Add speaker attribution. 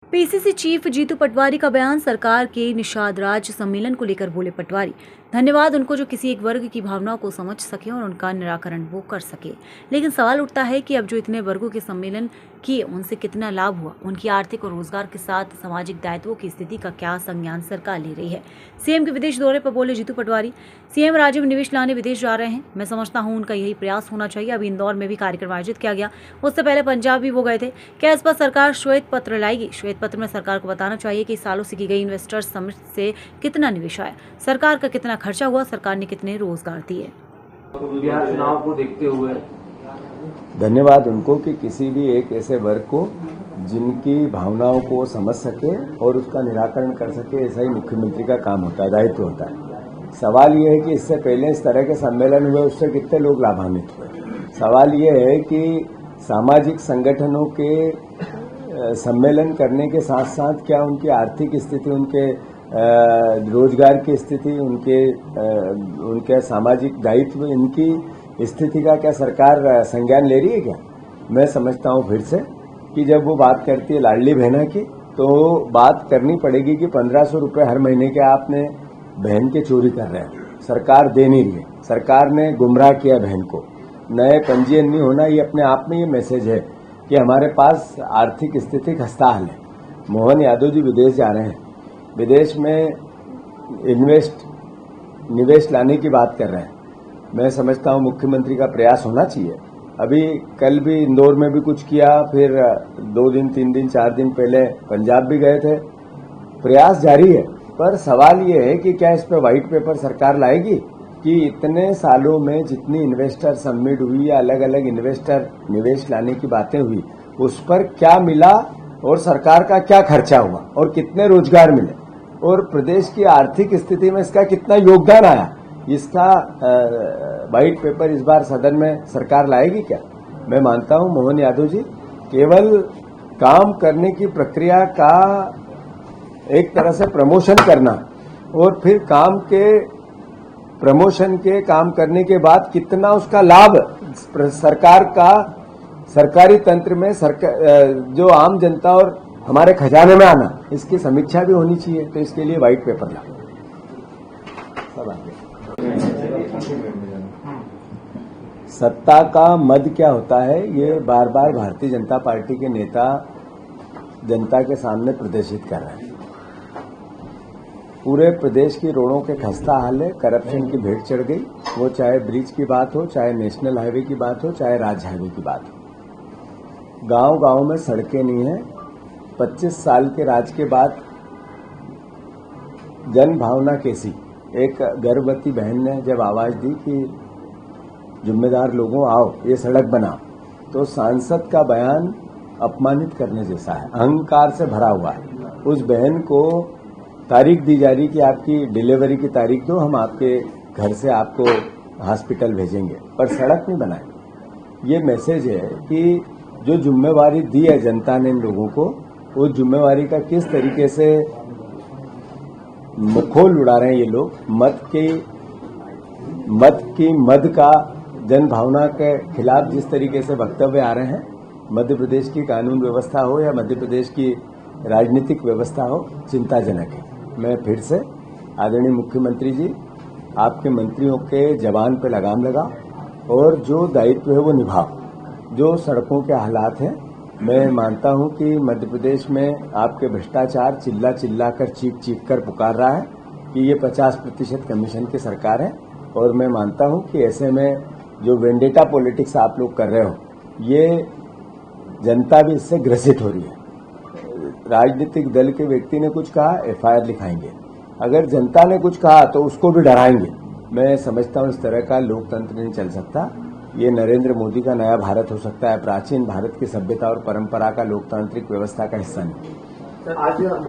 Speaker 1: PCC chief Jitu Patwari का बयान। सरकार के निषाद राज सम्मेलन को लेकर बोले पटवारी, धन्यवाद उनको जो किसी एक वर्ग की भावनाओं को समझ सके और उनका निराकरण वो कर सके। लेकिन सवाल उठता है कि अब जो इतने वर्गों के सम्मेलन किए उनसे कितना लाभ हुआ, उनकी आर्थिक और रोजगार के साथ सामाजिक दायित्वों की स्थिति का क्या संज्ञान सरकार ले रही है। सीएम के विदेश दौरे पर बोले जीतू पटवारी, सीएम राज्य में निवेश लाने विदेश जा रहे हैं। मैं समझता हूं उनका यही प्रयास होना चाहिए। अभी इंदौर में भी कार्यक्रम आयोजित किया गया, उससे पहले पंजाब भी वो गए थे। क्या इस पर सरकार श्वेत पत्र लाएगी? श्वेत पत्र में सरकार को बताना चाहिए कि सालों से की गई इन्वेस्टर्स समिट से कितना निवेश आया, सरकार का कितना खर्चा हुआ, सरकार ने कितने रोजगार दिए।
Speaker 2: बिहार चुनाव को देखते हुए
Speaker 3: धन्यवाद उनको कि किसी भी एक ऐसे वर्ग को जिनकी भावनाओं को समझ सके और उसका निराकरण कर सके, ऐसा ही मुख्यमंत्री का काम होता है, दायित्व होता है। सवाल ये है कि इससे पहले इस तरह के सम्मेलन हुए, उससे कितने लोग लाभान्वित हुए। सवाल ये है कि सामाजिक संगठनों के सम्मेलन करने के साथ साथ क्या उनकी आर्थिक स्थिति, उनके रोजगार की स्थिति, उनके सामाजिक दायित्व, इनकी स्थिति का क्या सरकार संज्ञान ले रही है क्या? मैं समझता हूं फिर से कि जब वो बात करती है लाडली बहना की, तो बात करनी पड़ेगी कि 1500 रुपये हर महीने के आपने बहन के चोरी कर रहे हैं, सरकार दे नहीं रही है, सरकार ने गुमराह किया बहन को। नए पंजीयन नहीं होना, ये अपने आप में ये मैसेज है कि हमारे पास आर्थिक स्थिति खस्ताहाल है। मोहन यादव जी विदेश जा रहे हैं, विदेश में निवेश लाने की बात कर रहे हैं। मैं समझता हूं मुख्यमंत्री का प्रयास होना चाहिए। अभी कल भी इंदौर में भी कुछ किया, फिर 2 दिन 3 दिन 4 दिन पहले पंजाब भी गए थे। प्रयास जारी है, पर सवाल ये है कि क्या इस पर व्हाइट पेपर सरकार लाएगी कि इतने सालों में जितनी इन्वेस्टर समिट हुई या अलग अलग इन्वेस्टर निवेश लाने की बातें हुई, उस पर क्या मिला और सरकार का क्या खर्चा हुआ और कितने रोजगार मिले और प्रदेश की आर्थिक स्थिति में इसका कितना योगदान आया, इसका व्हाइट पेपर इस बार सदन में सरकार लाएगी क्या? मैं मानता हूं मोहन यादव जी केवल काम करने की प्रक्रिया का एक तरह से प्रमोशन करना और फिर काम के प्रमोशन के काम करने के बाद कितना उसका लाभ सरकार का, सरकारी तंत्र में जो आम जनता और हमारे खजाने में आना, इसकी समीक्षा भी होनी चाहिए। तो इसके लिए व्हाइट पेपर ला सब आगे। सत्ता का मद क्या होता है, ये बार बार भारतीय जनता पार्टी के नेता जनता के सामने प्रदर्शित कर रहे हैं। पूरे प्रदेश की रोडों के खस्ता हाल है, करप्शन की भेंट चढ़ गई। वो चाहे ब्रिज की बात हो, चाहे नेशनल हाईवे की बात हो, चाहे राज्य हाईवे की बात हो। गांव गांव में सड़कें नहीं है। 25 साल के राज के बाद जन भावना कैसी? एक गर्भवती बहन ने जब आवाज दी कि जिम्मेदार लोगों आओ ये सड़क बनाओ, तो सांसद का बयान अपमानित करने जैसा है, अहंकार से भरा हुआ है। उस बहन को तारीख दी जा रही कि आपकी डिलीवरी की तारीख दो, हम आपके घर से आपको हॉस्पिटल भेजेंगे, पर सड़क नहीं बनाए। ये मैसेज है कि जो जिम्मेवारी दी है जनता ने इन लोगों को, उस जिम्मेवारी का किस तरीके से मुखोल उड़ा रहे हैं ये लोग। मद का जन भावना के खिलाफ जिस तरीके से वक्तव्य आ रहे हैं, मध्य प्रदेश की कानून व्यवस्था हो या मध्य प्रदेश की राजनीतिक व्यवस्था हो, चिंताजनक है। मैं फिर से आदरणीय मुख्यमंत्री जी, आपके मंत्रियों के जवान पे लगाम लगाओ और जो दायित्व है वो निभाओ। जो सड़कों के हालात हैं, मैं मानता हूं कि मध्य प्रदेश में आपके भ्रष्टाचार चिल्ला चिल्ला कर चीख कर पुकार रहा है कि ये 50% कमीशन की सरकार है। और मैं मानता हूं कि ऐसे में जो वेंडेटा पॉलिटिक्स आप लोग कर रहे हो, ये जनता भी इससे ग्रसित हो रही है। राजनीतिक दल के व्यक्ति ने कुछ कहा, एफआईआर लिखाएंगे। अगर जनता ने कुछ कहा तो उसको भी डराएंगे। मैं समझता हूं इस तरह का लोकतंत्र नहीं चल सकता। ये नरेंद्र मोदी का नया भारत हो सकता है, प्राचीन भारत की सभ्यता और परंपरा का लोकतांत्रिक व्यवस्था का हिस्सा नहीं।